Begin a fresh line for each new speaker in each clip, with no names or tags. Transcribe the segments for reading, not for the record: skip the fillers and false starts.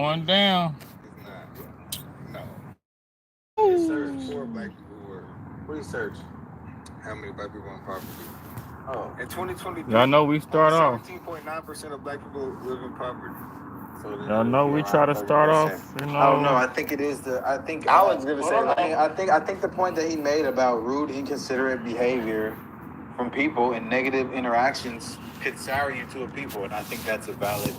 Going down.
It's not. No. Research for black people were research how many black people in poverty. Oh, in 2023,
Y'all know we start off.
17.9% of black people live in poverty. So
Y'all know we try to start off. You know,
I don't know. I think it is the. I think I was gonna say. I think the point that he made about rude, inconsiderate behavior from people and negative interactions could sour you to a people, and I think that's a valid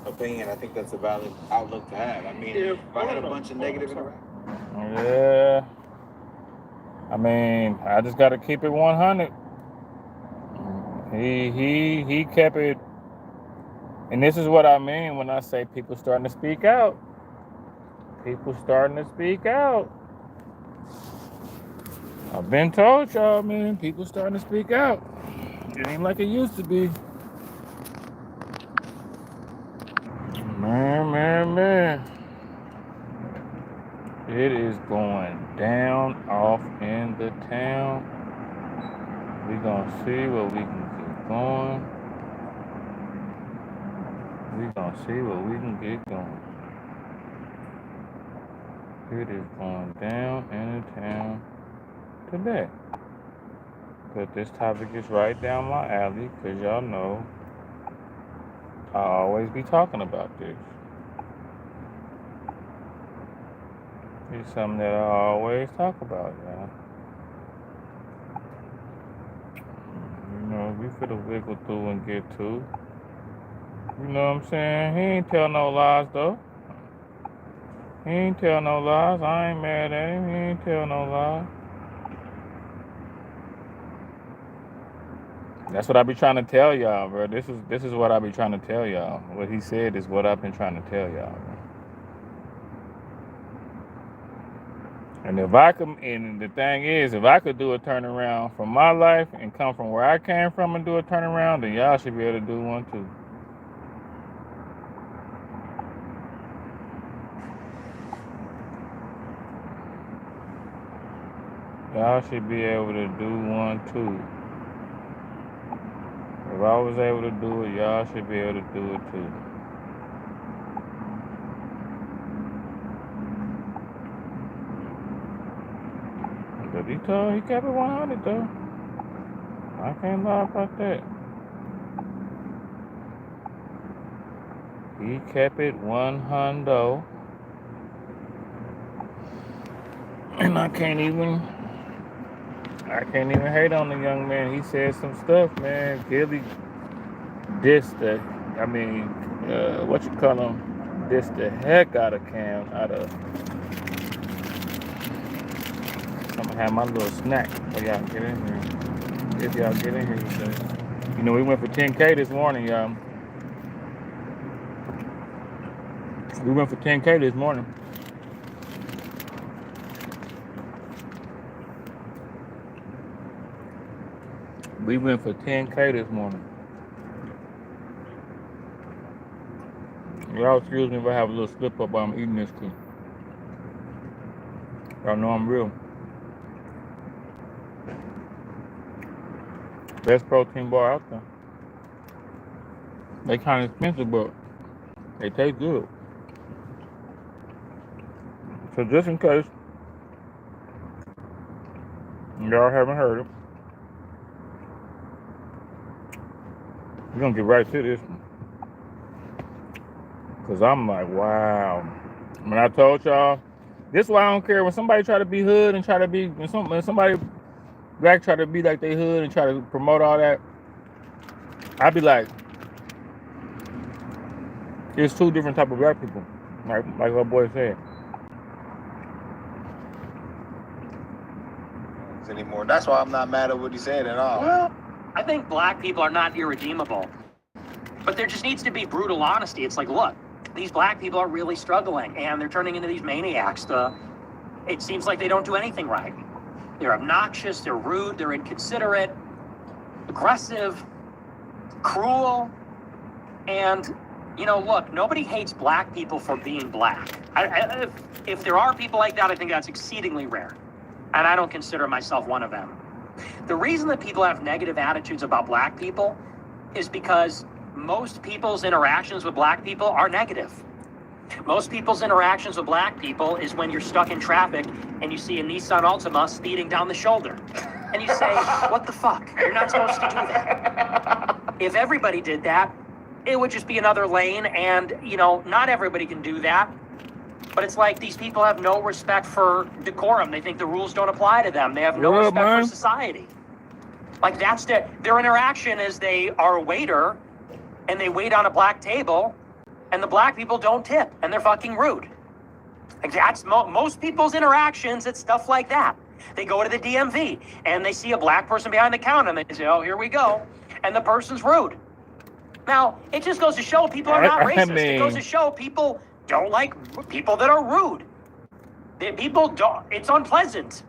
opinion. I think that's a valid outlook to have. I mean, if I had a bunch of negative interactions.
Yeah. I mean, I just got to keep it 100. He kept it, and this is what I mean when I say people starting to speak out. People starting to speak out. I've been told y'all, man, people starting to speak out. It ain't like it used to be. Man. It is going down off in the town. We gonna see what we can get going. We gonna see what we can get going. It is going down in the town today. But this topic is right down my alley, because y'all know I always be talking about this. It's something that I always talk about, y'all. You know, we finna wiggle through and get to. You know what I'm saying? He ain't tell no lies, though. He ain't tell no lies. I ain't mad at him. He ain't tell no lies. That's what I be trying to tell y'all, bro. This is what I be trying to tell y'all. What he said is what I've been trying to tell y'all, bro. And if I could, and the thing is, if I could do a turnaround from my life and come from where I came from and do a turnaround, then y'all should be able to do one too. Y'all should be able to do one too. If I was able to do it, y'all should be able to do it too. But he kept it 100 though. I can't lie about that. He kept it 100. And I can't even hate on the young man. He said some stuff, man. Gillie dissed the, what you call him? Dissed the heck out of Cam, I'm gonna have my little snack before y'all get in here. If y'all get in here today. You know, we went for 10K this morning, y'all. We went for 10K this morning. We went for 10K this morning. Y'all excuse me if I have a little slip up while I'm eating this too. Y'all know I'm real. Best protein bar out there. They kind of expensive, but they taste good. So just in case y'all haven't heard it, we're gonna get right to this one. Cause I'm like, wow. When I told y'all, this is why I don't care when somebody try to be hood and try to be, when somebody black try to be like they hood and try to promote all that, I be like, there's two different type of black people, like our boy said.
Anymore. That's why I'm not mad at what he said at all.
Well, I think black people are not irredeemable, but there just needs to be brutal honesty. It's like, look, these black people are really struggling, and they're turning into these maniacs. It seems like they don't do anything right. They're obnoxious, they're rude, they're inconsiderate, aggressive, cruel, and, you know, look, nobody hates black people for being black. If there are people like that, I think that's exceedingly rare, and I don't consider myself one of them. The reason that people have negative attitudes about black people is because most people's interactions with black people are negative. Most people's interactions with black people is when you're stuck in traffic and you see a Nissan Altima speeding down the shoulder. And you say, what the fuck? You're not supposed to do that. If everybody did that, it would just be another lane, and, you know, not everybody can do that. But it's like these people have no respect for decorum. They think the rules don't apply to them. They have no respect for society. Like, that's their interaction is they are a waiter, and they wait on a black table, and the black people don't tip, and they're fucking rude. Like, that's most people's interactions. It's stuff like that. They go to the DMV, and they see a black person behind the counter, and they say, oh, here we go. And the person's rude. Now, it just goes to show people are not racist. It goes to show people don't like people that are rude. People don't, it's unpleasant.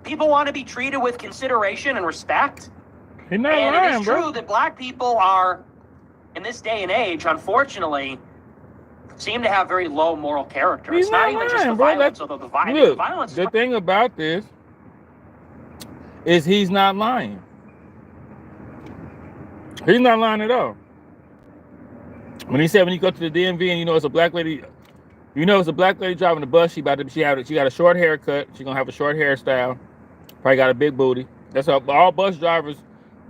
People want to be treated with consideration and respect.
You're not lying,
it is true that black people are, in this day and age, unfortunately, seem to have very low moral character. It's not even just the violence, although the violence.
The thing about this is he's not lying. He's not lying at all. When he said when you go to the DMV and you know it's a black lady, you know it's a black lady driving the bus. She got a short haircut. She's gonna have a short hairstyle. Probably got a big booty. That's all bus drivers,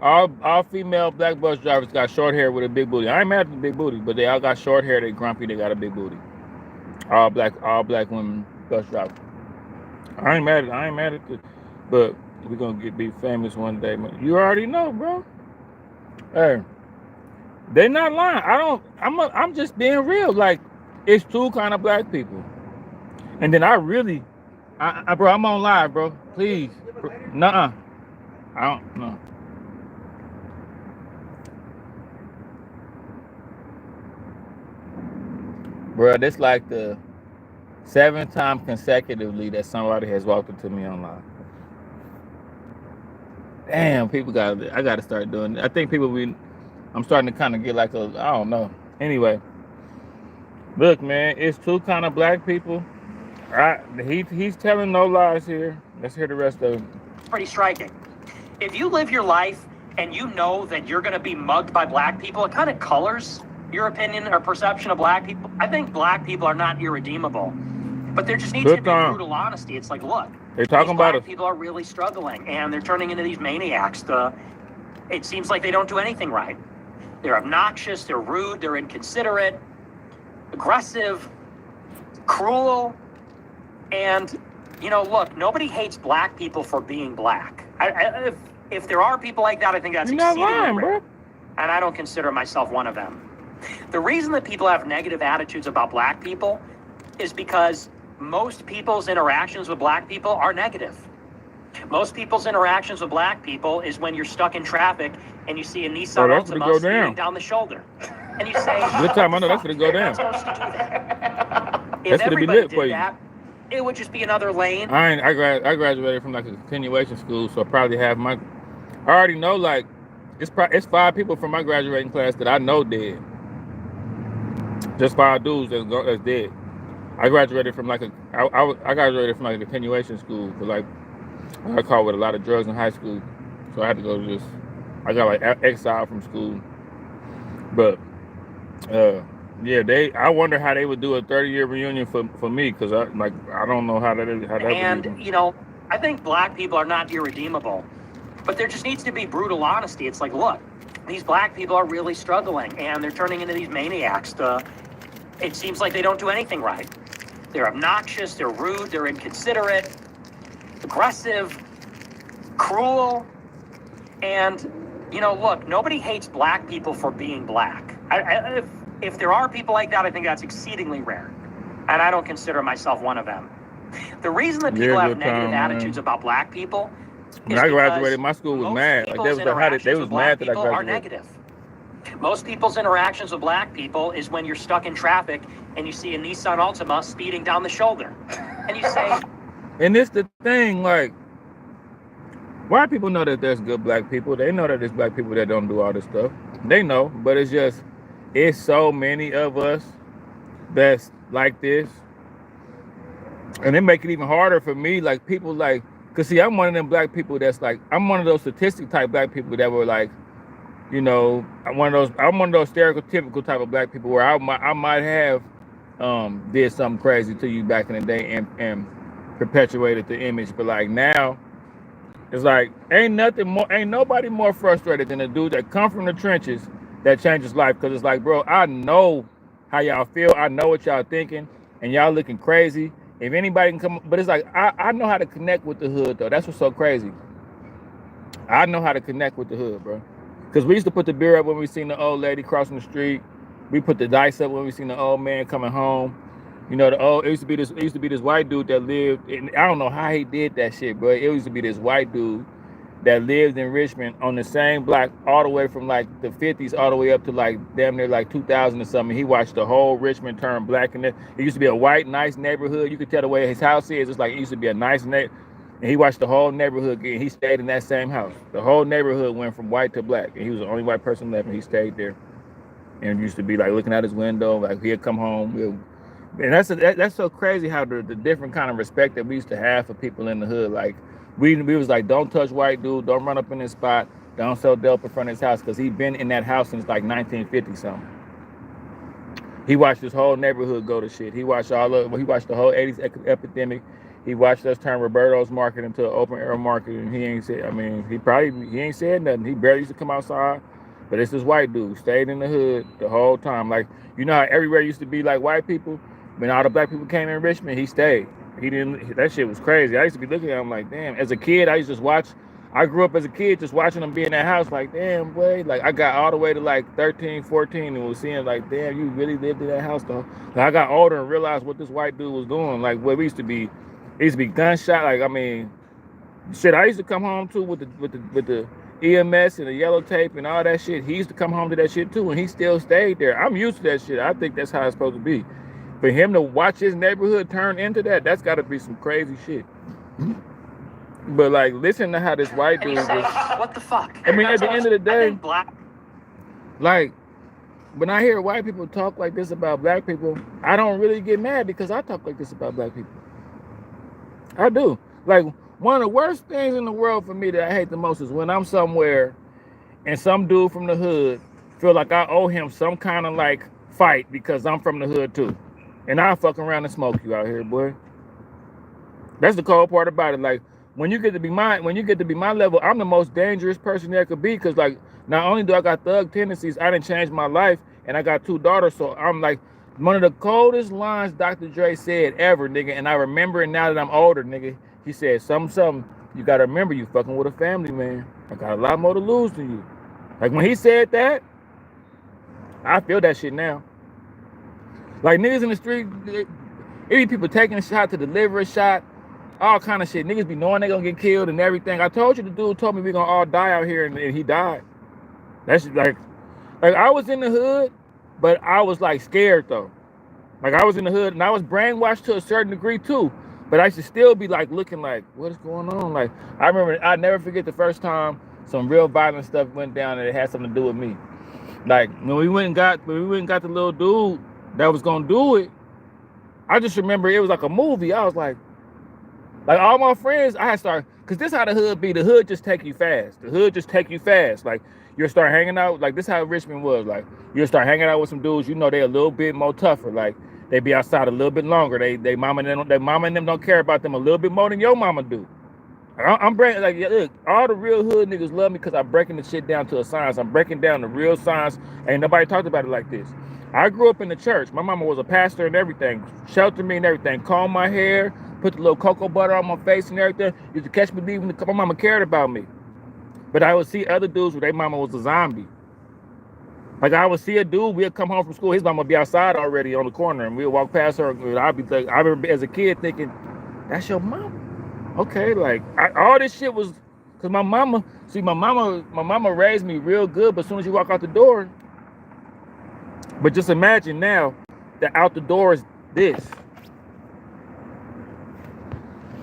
all female black bus drivers got short hair with a big booty. I ain't mad at the big booty, but they all got short hair. They grumpy. They got a big booty. All black women bus drivers. I ain't mad at it, but we're gonna be famous one day. You already know, bro. Hey. They're not lying. I'm just being real. Like, it's two kind of black people. And then bro, I'm on live, bro. Please. Nuh-uh. I don't know. Bro, this like the 7th time consecutively that somebody has walked up to me online. Damn, I gotta start doing it. I think I'm starting to kind of get like I don't know. Anyway, look, man, it's two kind of black people. He's telling no lies here. Let's hear the rest of it.
Pretty striking. If you live your life and you know that you're going to be mugged by black people, it kind of colors your opinion or perception of black people. I think black people are not irredeemable, but there just needs to be brutal honesty. It's like, look,
they're talking about
black people are really struggling, and they're turning into these maniacs. It seems like they don't do anything right. They're obnoxious, they're rude, they're inconsiderate, aggressive, cruel, and, you know, look, nobody hates black people for being black. If there are people like that, I think that's exceedingly rare, and I don't consider myself one of them. The reason that people have negative attitudes about black people is because most people's interactions with black people are negative. Most people's interactions with black people is when you're stuck in traffic and you see a Nissan Altima speeding down the shoulder. And you say,
good time, I know that's going to go down.
Supposed to do that.
That's going to be lit for you.
It would just be another lane.
I graduated from like a continuation school, so I probably have I already know, like, it's 5 people from my graduating class that I know dead. Just 5 dudes that's dead. I graduated from like I graduated from like a continuation school for like, I caught with a lot of drugs in high school, so I had to go to I got like exiled from school. But yeah, I wonder how they would do a 30-year reunion for me, because I don't know how that is.
And you know, I think black people are not irredeemable, but there just needs to be brutal honesty. It's like, look, these black people are really struggling, and they're turning into these maniacs. It seems like they don't do anything right. They're obnoxious, they're rude, they're inconsiderate, aggressive, cruel, and, you know, look, nobody hates black people for being black. If there are people like that, I think that's exceedingly rare, and I don't consider myself one of them. The reason that people have negative attitudes about black people
when I graduated, my school was mad. Like, they was mad that I graduated.
Are negative. Most people's interactions with black people is when you're stuck in traffic and you see a Nissan Altima speeding down the shoulder, and you say,
and it's the thing, like, white people know that there's good black people. They know that there's black people that don't do all this stuff. They know, but it's so many of us that's like this. And it make it even harder for me, like, people like, because see, I'm one of them black people that's like, I'm one of those statistic type black people that were like, you know, I'm one of those stereotypical type of black people where I might have did something crazy to you back in the day and perpetuated the image. But like now, it's like ain't nobody more frustrated than a dude that come from the trenches that changes life. Cause it's like, bro, I know how y'all feel. I know what y'all thinking, and y'all looking crazy. If anybody can come, but it's like I know how to connect with the hood though. That's what's so crazy. I know how to connect with the hood, bro. Cause we used to put the beer up when we seen the old lady crossing the street. We put the dice up when we seen the old man coming home. You know, it used to be this white dude that lived, and I don't know how he did that shit, bro. It used to be this white dude that lived in Richmond on the same block all the way from like the 50s all the way up to like damn near like 2000 or something. He watched the whole Richmond turn black, and it used to be a white, nice neighborhood. You could tell the way his house is. It's like it used to be a nice neighborhood. And he watched the whole neighborhood get, he stayed in that same house. The whole neighborhood went from white to black, and he was the only white person left, and he stayed there. And used to be like looking out his window, like he'd come home. And that's so crazy how the different kind of respect that we used to have for people in the hood. Like we was like, don't touch white dude, don't run up in his spot, don't sell dope in front of his house, because he been in that house since like 1950 something. He watched this whole neighborhood go to shit. He watched the whole 80s epidemic. He watched us turn Roberto's market into an open air market, and he ain't said. I mean, he ain't said nothing. He barely used to come outside. But it's this white dude stayed in the hood the whole time. Like, you know how everywhere used to be like white people? When all the black people came in Richmond, he stayed. He didn't, that shit was crazy. I used to be looking at him like, damn. As a kid, I used to just watch. I grew up as a kid just watching him be in that house like, damn, boy. Like, I got all the way to like 13, 14 and was seeing like, damn, you really lived in that house though. Like, I got older and realized what this white dude was doing. Like, what we used to be, it used to be gunshot. Like, I mean, shit, I used to come home too with the EMS and the yellow tape and all that shit. He used to come home to that shit too, and he still stayed there. I'm used to that shit. I think that's how it's supposed to be. For him to watch his neighborhood turn into that's got to be some crazy shit. But like, listen to how this white dude was.
What the fuck?
I mean, at the end of the day,
black.
like, when I hear white people talk like this about black people, I don't really get mad because I talk like this about black people. I do. Like, one of the worst things in the world for me that I hate the most is when I'm somewhere and some dude from the hood feel like I owe him some kind of like fight because I'm from the hood too. And I'll fuck around and smoke you out here, boy. That's the cold part about it. Like, when you get to be my level, I'm the most dangerous person there could be, because like, not only do I got thug tendencies, I didn't change my life, and I got 2 daughters, so I'm like, one of the coldest lines Dr. Dre said ever, nigga, and I remember it now that I'm older, nigga. He said, something, you gotta remember you fucking with a family, man. I got a lot more to lose than you. Like, when he said that, I feel that shit now. Like, niggas in the street, it be people taking a shot to deliver a shot, all kind of shit. Niggas be knowing they gonna get killed and everything. I told you the dude told me we gonna all die out here, and he died. That's like I was in the hood, but I was like scared though. Like, I was in the hood and I was brainwashed to a certain degree too. But I should still be like looking like, what is going on? Like, I remember, I never forget the first time some real violent stuff went down and it had something to do with me. Like, when we went and got the little dude that was gonna do it, I just remember it was like a movie. I was like all my friends, I had started, cause this how the hood be. The hood just take you fast. The hood just take you fast. Like, you'll start hanging out, like this how Richmond was. Like, you'll start hanging out with some dudes, you know, they a little bit more tougher. Like, they be outside a little bit longer. They mama and them don't care about them a little bit more than your mama do. I'm breaking, like, look, all the real hood niggas love me because I'm breaking the shit down to a science. I'm breaking down the real science. Ain't nobody talked about it like this. I grew up in the church. My mama was a pastor and everything. Sheltered me and everything. Combed my hair, put the little cocoa butter on my face and everything. Used to catch me leaving. My mama cared about me. But I would see other dudes where their mama was a zombie. Like, I would see a dude, we'd come home from school, his mama would be outside already on the corner, and we'd walk past her, and I'd be like, I remember as a kid thinking, that's your mama? Okay, like, all this shit was, because my mama raised me real good, but as soon as you walk out the door, but just imagine now that out the door is this.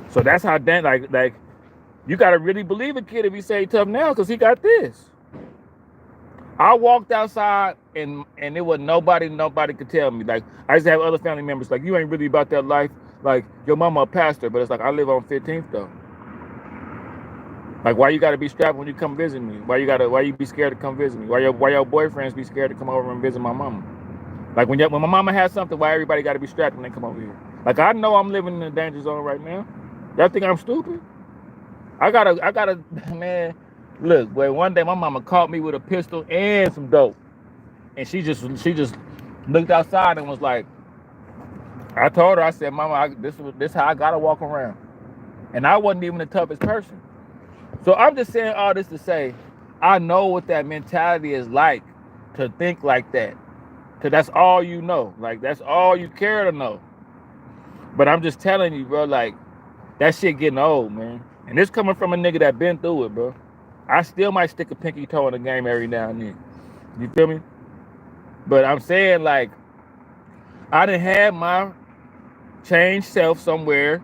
So that's how, like, you got to really believe a kid if he say tough now, because he got this. I walked outside and it was nobody could tell me. Like, I used to have other family members like, you ain't really about that life. Like, your mama a pastor, but it's like, I live on 15th though. Like, why you gotta be strapped when you come visit me? Why you be scared to come visit me? Why your boyfriends be scared to come over and visit my mama? Like when my mama has something, why everybody got to be strapped when they come over here? Like I know I'm living in the danger zone right now. Y'all think I'm stupid? I gotta, man. Look, boy, one day my mama caught me with a pistol and some dope, and she just looked outside and was like, I told her, I said, Mama, this how I gotta walk around, and I wasn't even the toughest person. So I'm just saying all this to say, I know what that mentality is like to think like that. Cause that's all you know. Like that's all you care to know. But I'm just telling you, bro, like that shit getting old, man. And this coming from a nigga that been through it, bro. I still might stick a pinky toe in the game every now and then. You feel me? But I'm saying like I done had my changed self somewhere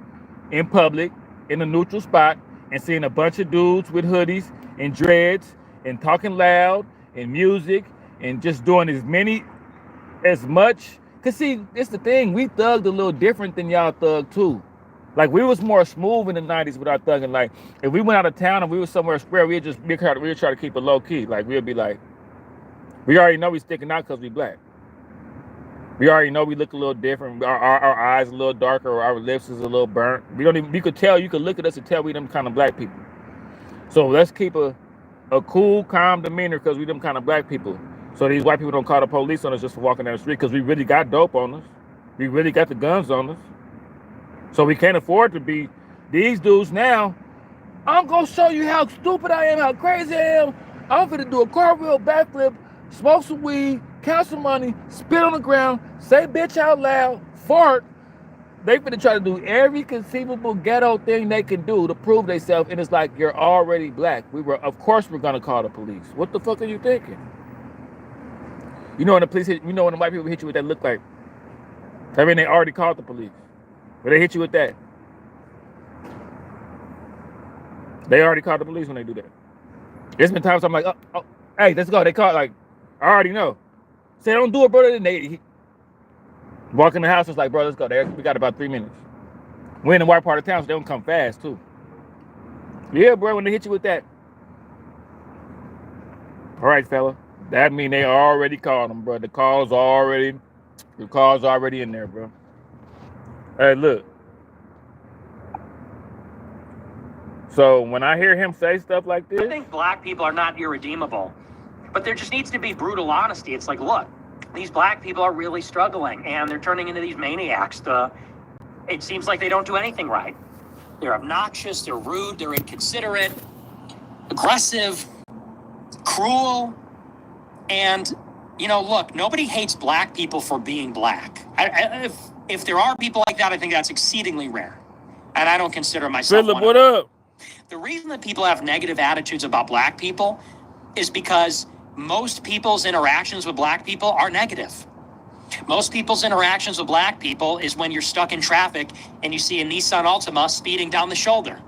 in public, in a neutral spot, and seeing a bunch of dudes with hoodies and dreads and talking loud and music and just doing as much. Cause see, it's the thing, we thugged a little different than y'all thugged too. Like we was more smooth in the 90s with our thugging. Like if we went out of town and we was somewhere square, we'd try to keep it low key. Like we'd be like, we already know we sticking out cause we black. We already know we look a little different. Our eyes a little darker, or our lips is a little burnt. You could tell, you could look at us and tell we them kind of black people. So let's keep a cool, calm demeanor because we them kind of black people. So these white people don't call the police on us just for walking down the street because we really got dope on us. We really got the guns on us. So we can't afford to be these dudes now. I'm going to show you how stupid I am, how crazy I am. I'm going to do a cartwheel, backflip, smoke some weed, count some money, spit on the ground, say bitch out loud, fart. They finna try to do every conceivable ghetto thing they can do to prove themselves, and it's like, you're already black. Of course we're gonna call the police. What the fuck are you thinking? You know when the police hit, you know when the white people hit you with that look like, I mean they already called the police. But they hit you with that. They already called the police when they do that. There's been times I'm like, oh, hey, let's go. They call like, I already know. Say don't do it, brother. Then they walk in the house. It's like, bro, let's go. We got about 3 minutes. We're in the white part of town, so they don't come fast too. Yeah, bro. When they hit you with that, all right, fella. That mean they already called them, bro. The call's already in there, bro. Hey, look. So when I hear him say stuff like this,
I think black people are not irredeemable, but there just needs to be brutal honesty. It's like, look, these black people are really struggling, and they're turning into these maniacs. It seems like they don't do anything right. They're obnoxious, they're rude, they're inconsiderate, aggressive, cruel, and, you know, look, nobody hates black people for being black. If there are people like that, I think that's exceedingly rare, and I don't consider myself
Philip,
one
what
of them.
up?
The reason that people have negative attitudes about black people is because most people's interactions with black people are negative. Most people's interactions with black people is when you're stuck in traffic and you see a Nissan Altima speeding down the shoulder.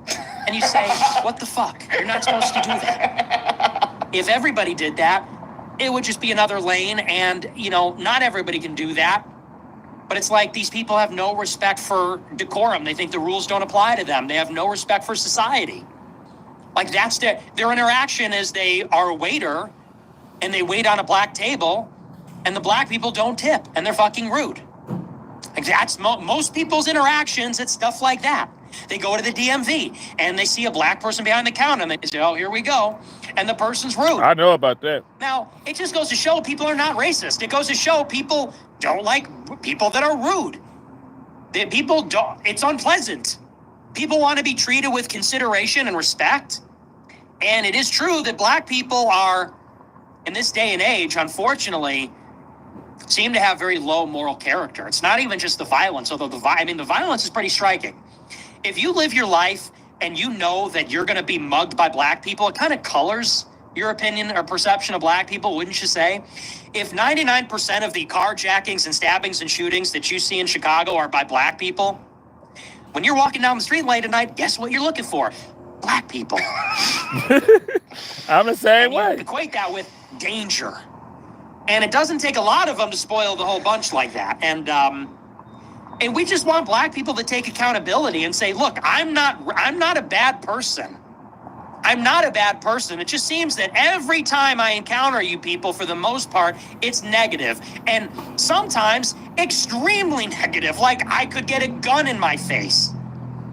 And you say, what the fuck? You're not supposed to do that. If everybody did that, it would just be another lane, and, you know, not everybody can do that. But it's like these people have no respect for decorum. They think the rules don't apply to them. They have no respect for society. Like that's their interaction is they are a waiter and they wait on a black table and the black people don't tip and they're fucking rude. Like that's most people's interactions. It's stuff like that. They go to the DMV and they see a black person behind the counter and they say, oh, here we go. And the person's rude.
I know about that.
Now, it just goes to show people are not racist. It goes to show people don't like people that are rude. People don't, it's unpleasant. People want to be treated with consideration and respect. And it is true that black people are, in this day and age, unfortunately, seem to have very low moral character. It's not even just the violence, although the violence is pretty striking. If you live your life and you know that you're going to be mugged by black people, it kind of colors your opinion or perception of black people, wouldn't you say? If 99% of the carjackings and stabbings and shootings that you see in Chicago are by black people, when you're walking down the street late at night, guess what you're looking for? Black people.
I'm the same
and
way.
You equate that with danger. And it doesn't take a lot of them to spoil the whole bunch like that. And we just want black people to take accountability and say, look, I'm not a bad person. I'm not a bad person. It just seems that every time I encounter you people, for the most part, it's negative. And sometimes extremely negative, like I could get a gun in my face.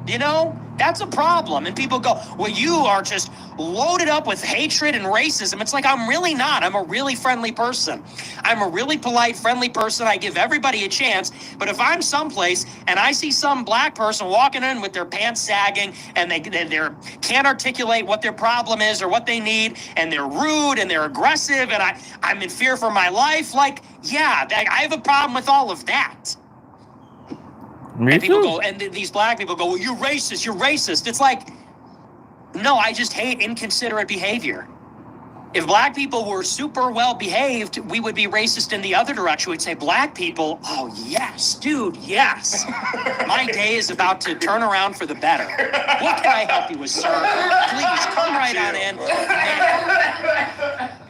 You know, that's a problem. And people go, well, you are just loaded up with hatred and racism. It's like, I'm really not. I'm a really friendly person. I'm a really polite, friendly person. I give everybody a chance. But if I'm someplace and I see some black person walking in with their pants sagging and they can't articulate what their problem is or what they need, and they're rude and they're aggressive, and I'm in fear for my life, like, yeah, I have a problem with all of that.
Me
and people
too.
go, and these black people go, well, you're racist, you're racist. It's like, no, I just hate inconsiderate behavior. If black people were super well behaved, we would be racist in the other direction. We'd say, black people, oh yes, dude, yes. My day is about to turn around for the better. What can I help you with, sir? Please come right on in.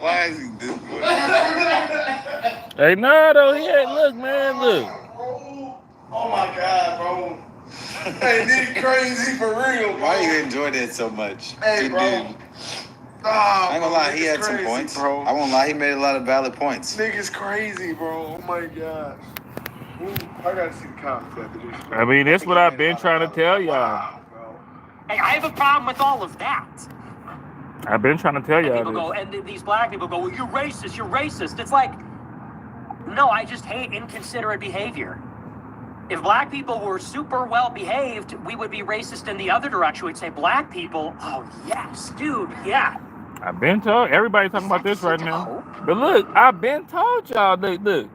Why is he this way?
Hey, no, though, yeah, look, man, look.
Oh my God, bro. Hey, this crazy for real, bro.
Why you enjoyed it so much?
Hey,
He
bro.
did.
Oh,
I ain't gonna lie, he
nigga's
had some
crazy,
points.
bro.
I won't lie, he made a lot of valid points.
Nigga's crazy, bro. Oh my gosh. Ooh, I gotta see the comments after this.
I mean, that's what I've been trying to tell y'all.
Wow, bro.
Hey, I have a problem with all of that.
I've been trying to tell
And
y'all
people go, and these black people go, well, you're racist, you're racist. It's like, no, I just hate inconsiderate behavior. If black people were super well behaved, we would be racist in the other direction. We'd say, black people, oh yes, dude, yeah.
I've been told. Everybody talking about this right now. But look, I've been told y'all. Look.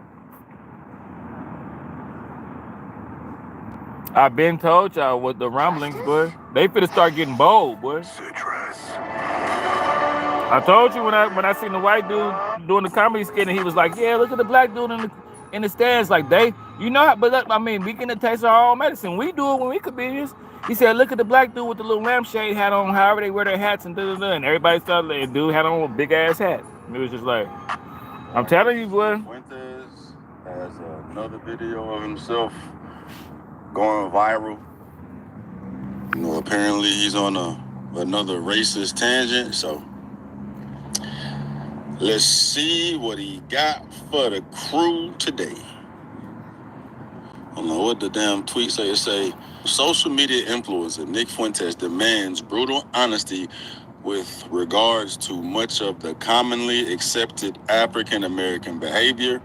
I've been told y'all with the rumblings, boy. They finna start getting bold, boy. I told you when I seen the white dude doing the comedy skit, and he was like, "Yeah, look at the black dude in the stands." Like they, you know, but look, I mean, we can taste our own medicine. We do it when we comedians. He said, "Look at the black dude with the little lampshade hat on. However they wear their hats and and everybody started. And dude had on a big ass hat. It was just like, I'm telling you, boy."
Fuentes has another video of himself going viral. You know, apparently he's on another racist tangent. So let's see what he got for the crew today. I don't know what the damn tweet say. It say, social media influencer Nick Fuentes demands brutal honesty with regards to much of the commonly accepted African-American behavior.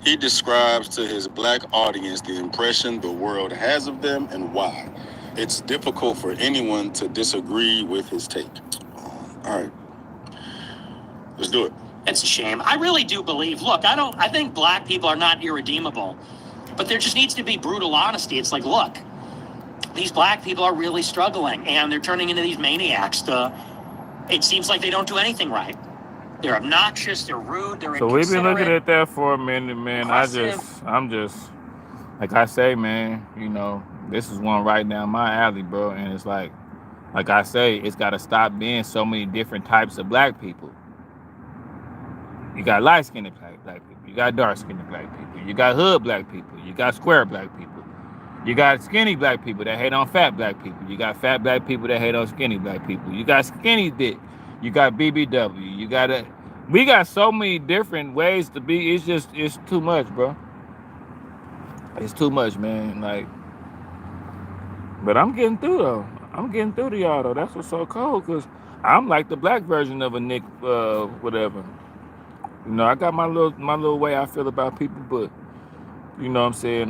He describes to his black audience the impression the world has of them and why. It's difficult for anyone to disagree with his take. All right, let's do it.
It's a shame. I really do believe, look, I think black people are not irredeemable, but there just needs to be brutal honesty. It's like, look, these black people are really struggling and they're turning into these maniacs. It seems like they don't do anything right. They're obnoxious, they're rude, they're
So we've been looking
inconsiderate.
at that for a minute, man. I'm just, like I say, man, you know, this is one right down my alley, bro. And it's like I say, it's got to stop being so many different types of black people. You got light-skinned black people. You got dark-skinned black people. You got hood black people. You got square black people. You got skinny black people that hate on fat black people. You got fat black people that hate on skinny black people. You got skinny dick. You got BBW. We got so many different ways to be. It's too much, bro. It's too much, man. Like, but I'm getting through though. I'm getting through to y'all though. That's what's so cool, cause I'm like the black version of a Nick, whatever. You know, I got my little way I feel about people, but you know what I'm saying,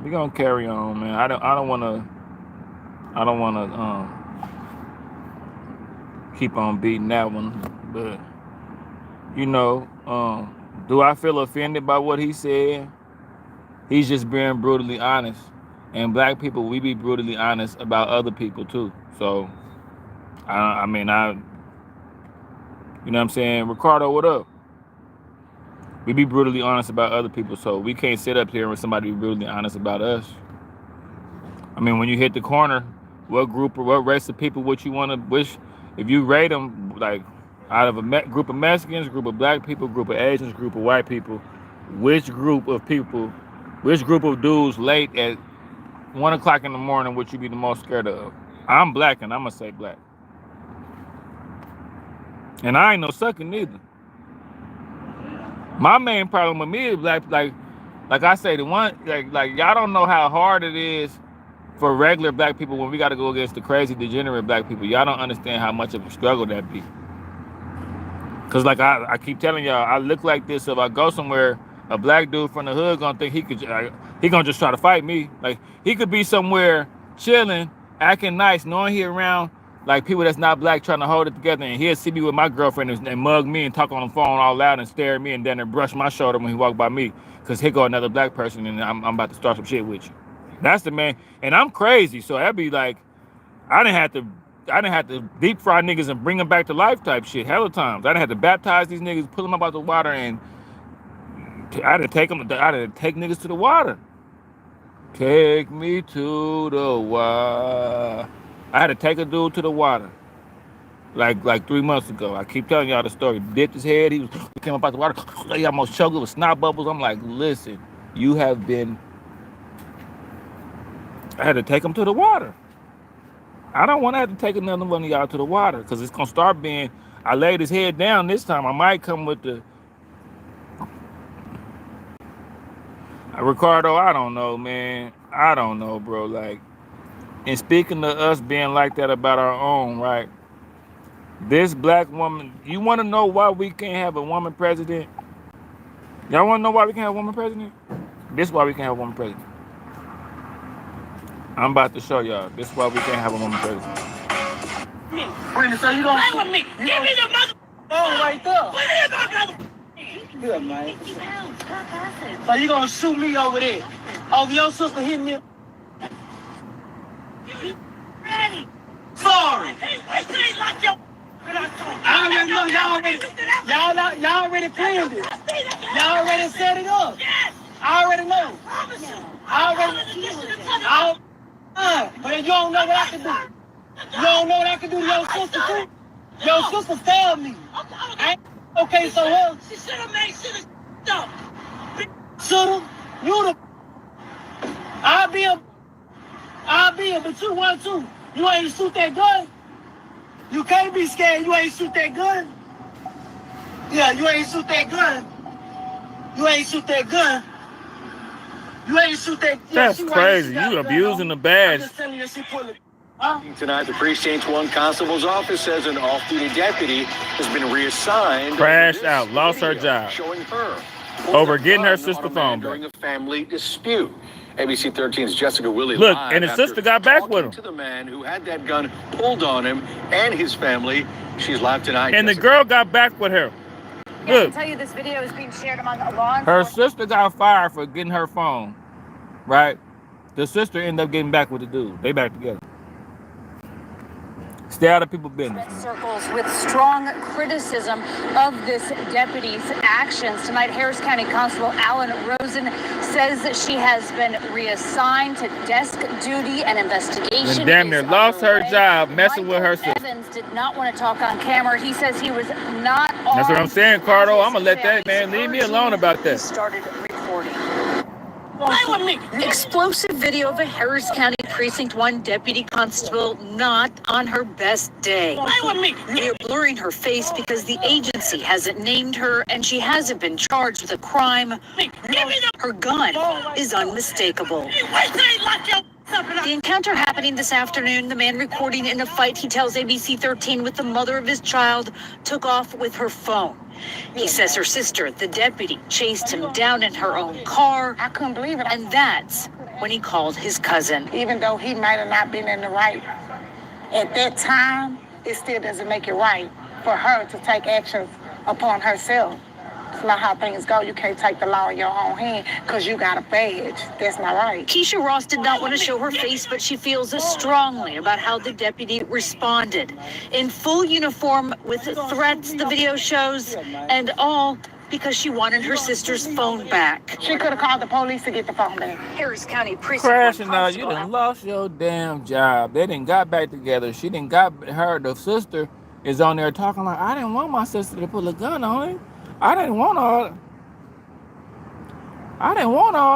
we gonna carry on, man. I don't wanna keep on beating that one, but you know, do I feel offended by what he said? He's just being brutally honest. And black people, we be brutally honest about other people too. So I mean, you know what I'm saying? Ricardo, what up? We be brutally honest about other people, so we can't sit up here when somebody be brutally honest about us. I mean, when you hit the corner, what group or what race of people would you want to wish, if you rate them, like, out of a group of Mexicans, group of black people, group of Asians, group of white people, which group of dudes late at 1 o'clock in the morning would you be the most scared of? I'm black, and I'm going to say black. And I ain't no sucker neither. My main problem with me is like I say, the one like y'all don't know how hard it is for regular black people when we got to go against the crazy degenerate black people. Y'all don't understand how much of a struggle that be. Cause like I keep telling y'all, I look like this. If I go somewhere, a black dude from the hood gonna think he gonna just try to fight me. Like he could be somewhere chilling, acting nice, knowing he around like people that's not black trying to hold it together, and he'll see me with my girlfriend and mug me and talk on the phone all loud and stare at me and then brush my shoulder when he walk by me. Cause here go another black person and I'm about to start some shit with you. That's the man. And I'm crazy, so that'd be like I didn't have to deep fry niggas and bring them back to life type shit hella times. I didn't have to baptize these niggas, pull them up out the water, and I had to take niggas to the water. Take me to the water. I had to take a dude to the water. Like 3 months ago. I keep telling y'all the story. Dipped his head, he came up out the water, he almost choked with snot bubbles. I'm like, listen, you have been. I had to take him to the water. I don't want to have to take another one of y'all to the water because it's going to start being, I laid his head down this time. I might come with the, Ricardo, I don't know, man. I don't know, bro. Like, and speaking of us being like that about our own, right? This black woman, you want to know why we can't have a woman president? Y'all want to know why we can't have a woman president? This is why we can't have a woman president. I'm about to show y'all. This is why we can't have a woman president.
Brandon, so you gonna play with me? Give me the mother phone right there. Good, man. So you gonna shoot me over there? Oh, your sister hit me. Sorry. I already know y'all already planned it. Y'all already set it up. I already know. But you don't know what I can do. You don't know what I can do to your sister too? Your sister failed me. Okay, so what? She should have made shit up. Shoulda, you'da. I'll be a, but you want to. You ain't shoot that gun. You can't be scared. You ain't shoot that gun. Yeah, you ain't shoot that gun. You ain't shoot that gun. You ain't shoot that.
That's crazy. You abusing the badge.
I'm just telling you, she pulled it.
Tonight, the Precinct 1 Constable's office says an off-duty deputy has been reassigned.
Crashed out, lost her job.
Showing her
over getting her sister phone
during a family dispute. ABC 13's Jessica Willie.
Look, and his sister got back with him.
To the man who had that gun pulled on him and his family. She's live tonight.
And Jessica. The girl got back with her.
Yeah, look, I can tell you this video is being shared among law enforcement.
Her sister got fired for getting her phone, right? The sister ended up getting back with the dude. They back together. Stay out of people's business.
Circles with strong criticism of this deputy's actions. Tonight, Harris County Constable Alan Rosen says that she has been reassigned to desk duty and investigation.
And damn near lost her job messing with her sister.
Evans did not want to talk on camera. He says he was not armed.
That's what I'm saying, Cardo. I'm going to let that man leave me alone about that.
He started recording. Explosive video of a Harris County Precinct 1 deputy constable not on her best day. They're blurring her face because the agency hasn't named her and she hasn't been charged with a crime. Her gun is unmistakable. The encounter happening this afternoon, the man recording in a fight he tells ABC 13 with the mother of his child took off with her phone. He says her sister, the deputy, chased him down in her own car.
I couldn't believe it.
And that's when he called his cousin.
Even though he might have not been in the right at that time, it still doesn't make it right for her to take actions upon herself. It's not how things go. You can't take the law in your own hand because you got a badge. That's not right.
Keisha Ross did not want to show her face, but she feels strongly about how the deputy responded. In full uniform with threats, the video shows, and all because she wanted her sister's phone back.
She could have called the police to get the phone back.
Harris County Precinct.
Crashing out, you done lost your damn job. They done got back together. She done got her, the sister is on there talking like, I didn't want my sister to pull a gun on him. I didn't want all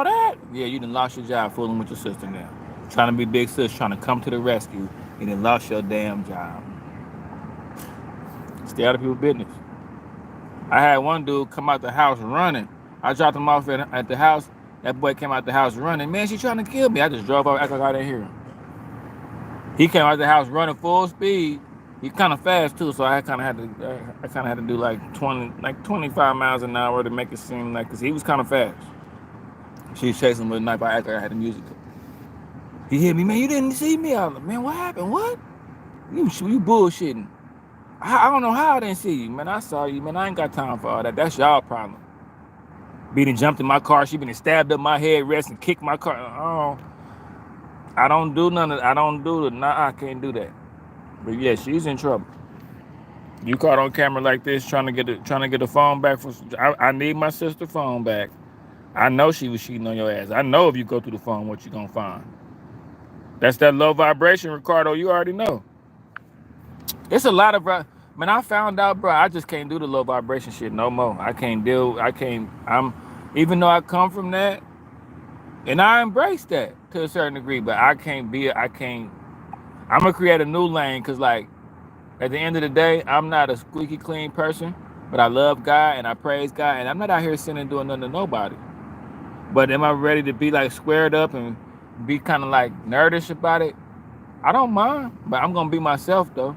that. Yeah, you done lost your job fooling with your sister now. Trying to be big sis, trying to come to the rescue. You done lost your damn job. Stay out of people's business. I had one dude come out the house running. I dropped him off at the house. That boy came out the house running. Man, she trying to kill me. I just drove off, act like I didn't hear him. He came out the house running full speed. He kind of fast too, so I kind of had to do like 25 miles an hour to make it seem like, cause he was kind of fast. She was chasing him with a knife. I act like I had the music. He hit me, man. You didn't see me. I was like, man, what happened? What? You bullshitting. I don't know how I didn't see you, man. I saw you, man. I ain't got time for all that. That's y'all problem. Beating jumped in my car. She been stabbed up my head, rest and kicked my car. Oh, I don't do none of that. I don't do it. Nah, I can't do that. But yeah, she's in trouble. You caught on camera like this, trying to get the phone back. I need my sister's phone back. I know she was cheating on your ass. I know if you go through the phone, what you gonna find. That's that low vibration, Ricardo. You already know. It's a lot of, man, I found out, bro, I just can't do the low vibration shit no more. Even though I come from that, and I embrace that to a certain degree, but I'm gonna create a new lane, because like, at the end of the day, I'm not a squeaky clean person, but I love God and I praise God, and I'm not out here sinning doing nothing to nobody. But am I ready to be like squared up and be kind of like nerdish about it? I don't mind, but I'm gonna be myself though.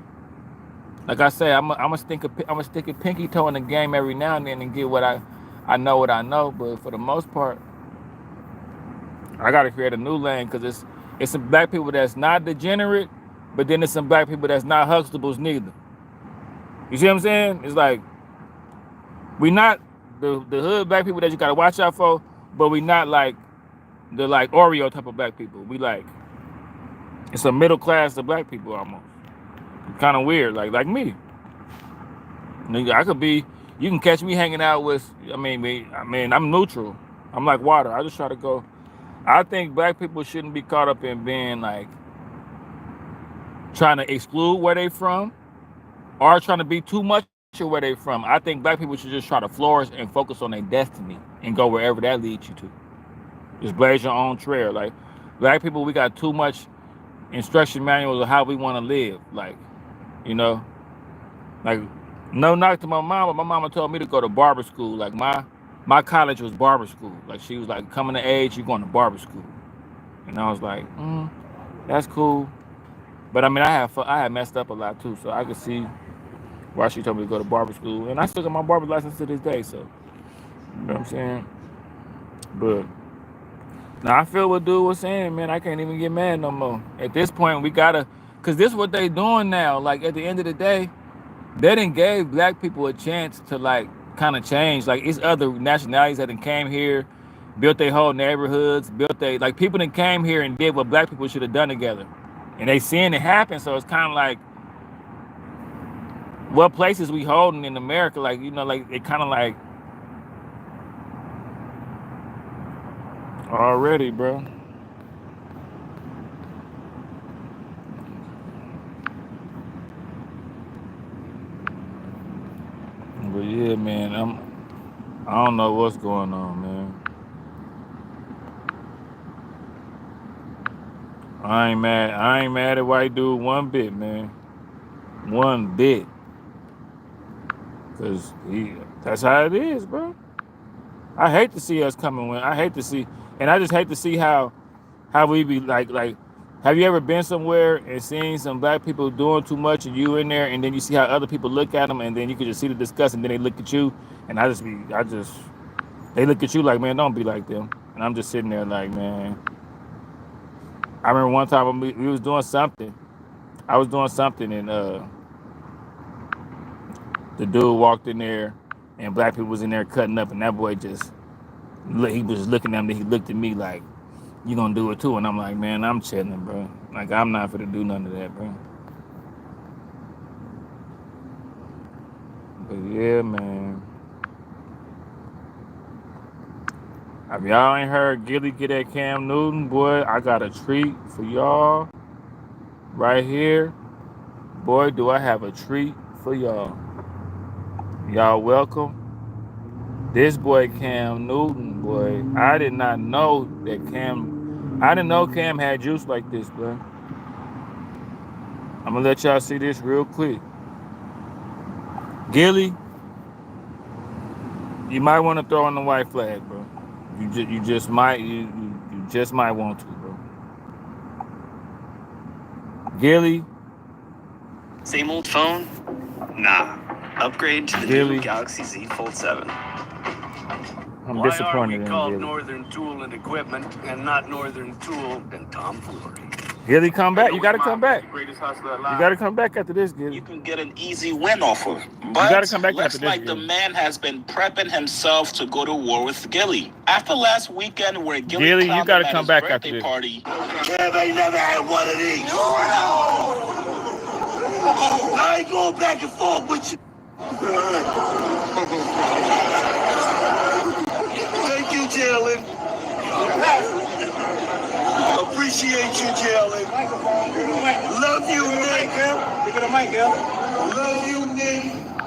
Like I say, I'm gonna stick a pinky toe in the game every now and then and get what I know. But for the most part, I gotta create a new lane, because it's some black people that's not degenerate, but then there's some black people that's not Huxtables neither. You see what I'm saying? It's like, we not the hood black people that you gotta watch out for, but we not like the like Oreo type of black people. We like, it's a middle class of black people almost. Kind of weird, like me. I could be. You can catch me hanging out with. I mean, I'm neutral. I'm like water. I just try to go. I think black people shouldn't be caught up in being like trying to exclude where they from, or trying to be too much of where they from. I think black people should just try to flourish and focus on their destiny and go wherever that leads you to. Just blaze your own trail. Like, black people, we got too much instruction manuals of how we want to live. Like, you know, like, no knock to my mom, but my mama told me to go to barber school. Like, my college was barber school. Like, she was like, coming to age, you're going to barber school. And I was like, that's cool. But I mean, I had messed up a lot too, so I could see why she told me to go to barber school. And I still got my barber license to this day, so, you know what I'm saying? But now I feel what dude was saying, man. I can't even get mad no more. At this point, we gotta, because this is what they doing now. Like, at the end of the day, they done gave black people a chance to like kind of change. Like, it's other nationalities that done came here, built their whole neighborhoods, like, people that came here and did what black people should have done together. And they seeing it happen, so it's kind of like, what places we holding in America? Like, you know, like, it kind of like, already, bro. But yeah, man, I don't know what's going on, man. I ain't mad at white dude one bit, man. One bit. Cause that's how it is, bro. I hate to see us coming when I just hate to see how we be like, have you ever been somewhere and seen some black people doing too much and you in there, and then you see how other people look at them, and then you can just see the disgust, and then they look at you, and they look at you like, man, don't be like them. And I'm just sitting there like, man. I remember one time we was doing something. I was doing something, and the dude walked in there, and black people was in there cutting up, and that boy he was looking at me. He looked at me like, you gonna do it too? And I'm like, man, I'm chilling, bro. Like, I'm not finna do none of that, bro. But yeah, man. If y'all ain't heard Gilly get at Cam Newton, boy, I got a treat for y'all right here. Boy, do I have a treat for y'all. Y'all welcome. This boy Cam Newton, boy, I did not know Cam had juice like this, bro. I'm gonna let y'all see this real quick. Gillie, you might want to throw in the white flag, bro. You just might want to, bro. Gillie.
Same old phone? Nah. Upgrade to the
Gillie.
new Galaxy Z Fold 7.
I'm
Why
disappointed
are we
in
called
Gillie.
Northern Tool and Equipment and not Northern Tool and tomfoolery?
Gillie, come back. You got to come back.
Greatest hustler
You
alive.
got to come back after this, Gillie.
You can get an easy win off of. But
gotta come back
looks
after this,
like the
Gillie.
man has been prepping himself to go to war with Gillie. After last weekend where Gillie
Gillie, you
clowned
gotta
him at
come
his
back after
birthday
this.
party.
Kev ain't never had one of these. I ain't going back and forth with you. Thank you, Gillie. Appreciate you, Gillie. Love you, Nick. Love you, Nick.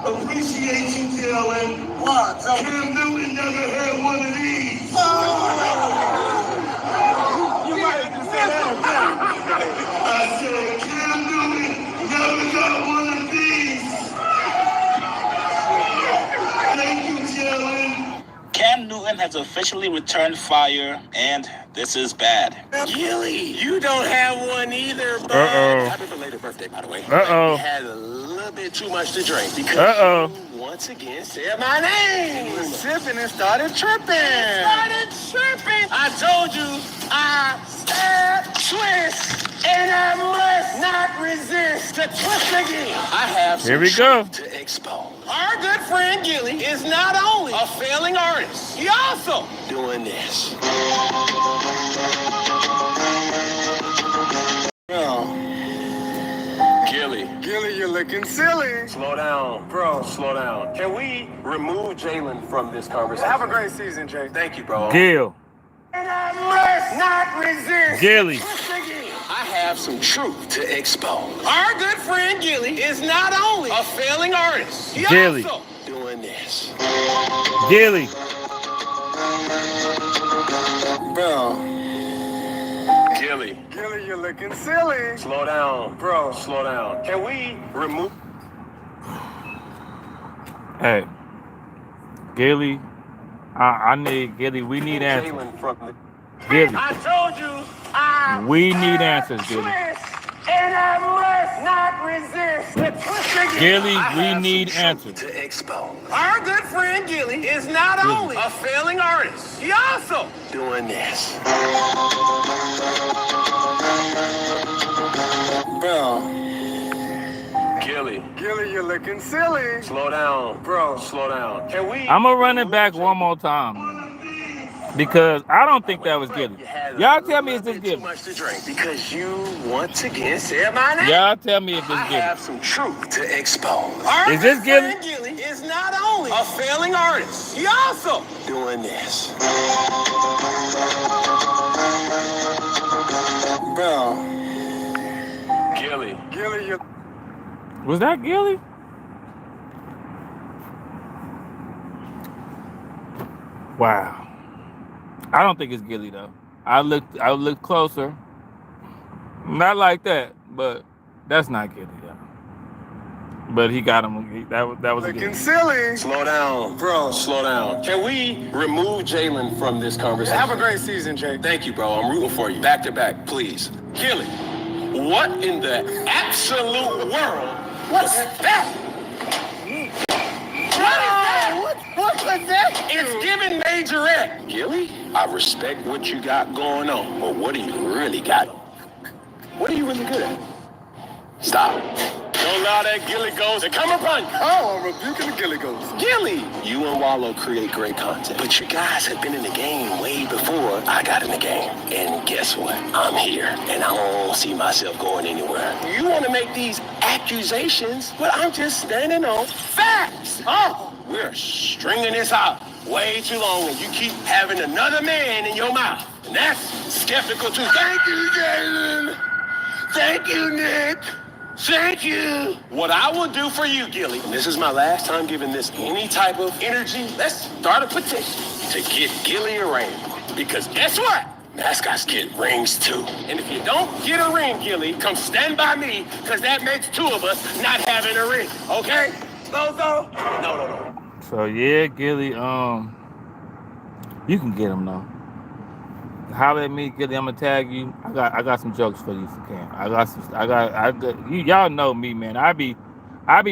Appreciate you, Gillie. What? Cam Newton never had one of these. You might have just said that. I said Cam Newton never got one of these. Thank you, Gillie.
Cam Newton has officially returned fire, and this is bad.
Gillie, you don't have one either, bud.
Uh-oh.
Happy belated birthday, by the way.
Uh-oh.
You had a little bit too much to drink because
Uh-oh.
you once again said my name. You were sipping and started tripping. I told you I said twist, and I must not resist the twist again. I have some
Here we go.
truth to expose. Our good friend Gillie is not only a failing artist, he also doing this. Gillie, you're looking silly. Slow down, bro. Slow down. Can we remove Jalen from this conversation? Have a great season, Jay. Thank you, bro.
Gil.
And I must not resist.
Gillie.
I have some truth to expose. Our good friend Gillie is not only a failing artist, he
Gillie.
also doing this.
Gillie.
Bro. Gillie, you're looking silly. Slow down, bro. Slow down. Can we remove?
Hey. Gillie. I need Gillie. We need answers.
Jalen from the...
Gillie.
I told you I
We need answers, Gillie.
and I must not resist the twist again.
Gillie,
I
we
have
need
some
answers.
truth to expose. Our good friend Gillie is not only a failing artist, he also doing this. Bro. Gillie, you're looking silly. Slow down, bro. Slow down. Can we?
I'm going to run it back one more time. Because I don't think that was Gillie. Y'all tell me if this
Too
Gillie.
much to drink because you once again said my name.
Y'all tell me if this
I
Gillie.
have some truth to expose.
Is this Gillie?
Gillie is not only a failing artist, he also doing this. Bro. Gillie, you.
Was that Gillie? Wow. I don't think it's Gillie though. I looked closer. Not like that, but that's not Gillie though. But he got him. That was a
Looking
Gillie.
silly. Slow down, bro. Slow down. Can we remove Jalen from this conversation? Have a great season, Jay. Thank you, bro. I'm rooting for you. Back to back, please. Gillie, what in the absolute world was that? What was that? It's giving majorette. Gillie, I respect what you got going on, but what do you really got? What are you really good at? Stop. Don't allow that Gillie ghost to come upon you. Oh, I'm rebuking the Gillie ghost. Gillie, you and Wallow create great content, but you guys have been in the game way before I got in the game. And guess what? I'm here, and I don't see myself going anywhere. You want to make these accusations, but I'm just standing on facts. Oh, we're stringing this out way too long, and you keep having another man in your mouth. And that's skeptical too. Thank you, Jalen. Thank you, Nick. Thank you. What I will do for you, Gillie, and this is my last time giving this any type of energy, let's start a petition to get Gillie a ring. Because guess what? Mascots get rings too. And if you don't get a ring, Gillie, come stand by me, because that makes two of us not having a ring, okay? Bozo? No.
So yeah, Gilly, you can get him though. Holler at me, Gilly. I'm gonna tag you. I got some jokes for you for Cam. You, y'all know me, man. I be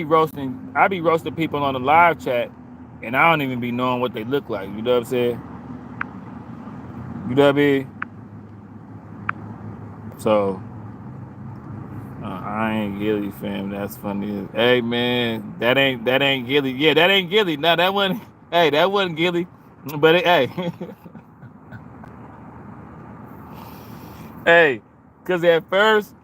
roasting people on the live chat, and I don't even be knowing what they look like. You know what I'm saying? You know what I mean? So I ain't Gilly, fam. That's funny. Hey man, that ain't Gilly. Yeah, that ain't Gilly. No, that wasn't. Hey, that wasn't Gilly. But hey, hey, cause at first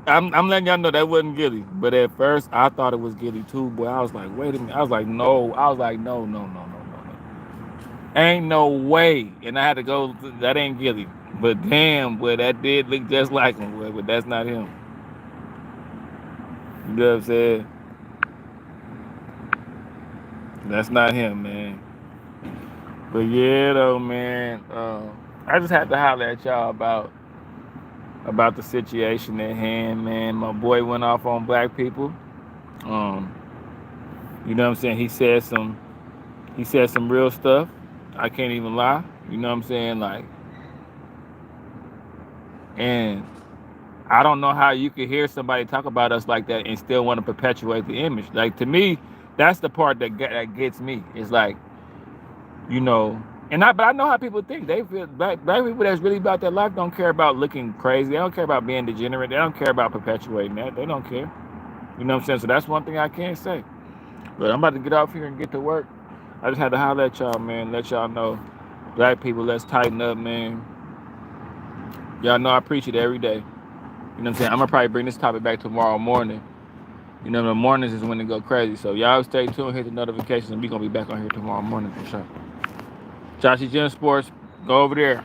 I'm letting y'all know that wasn't Gilly. But at first I thought it was Gilly too. Boy, I was like, wait a minute. I was like, no. No. Ain't no way. And I had to go. That ain't Gilly. But damn, boy, that did look just like him. Boy, but that's not him. You know what I'm saying? That's not him, man. But yeah, though, man. I just had to holler at y'all about the situation at hand, man. My boy went off on black people. You know what I'm saying? He said some real stuff. I can't even lie. You know what I'm saying? Like, and I don't know how you could hear somebody talk about us like that and still want to perpetuate the image. Like, to me, that's the part that gets me. It's like, you know, but I know how people think. They feel black people that's really about their life don't care about looking crazy. They don't care about being degenerate. They don't care about perpetuating that. They don't care. You know what I'm saying? So that's one thing I can't say. But I'm about to get off here and get to work. I just had to holler at y'all, man. Let y'all know, black people, let's tighten up, man. Y'all know I preach it every day. You know what I'm saying? I'm gonna probably bring this topic back tomorrow morning. You know, the mornings is when it go crazy. So y'all stay tuned, hit the notifications, and we gonna be back on here tomorrow morning for sure. Joshy Gym Sports, go over there.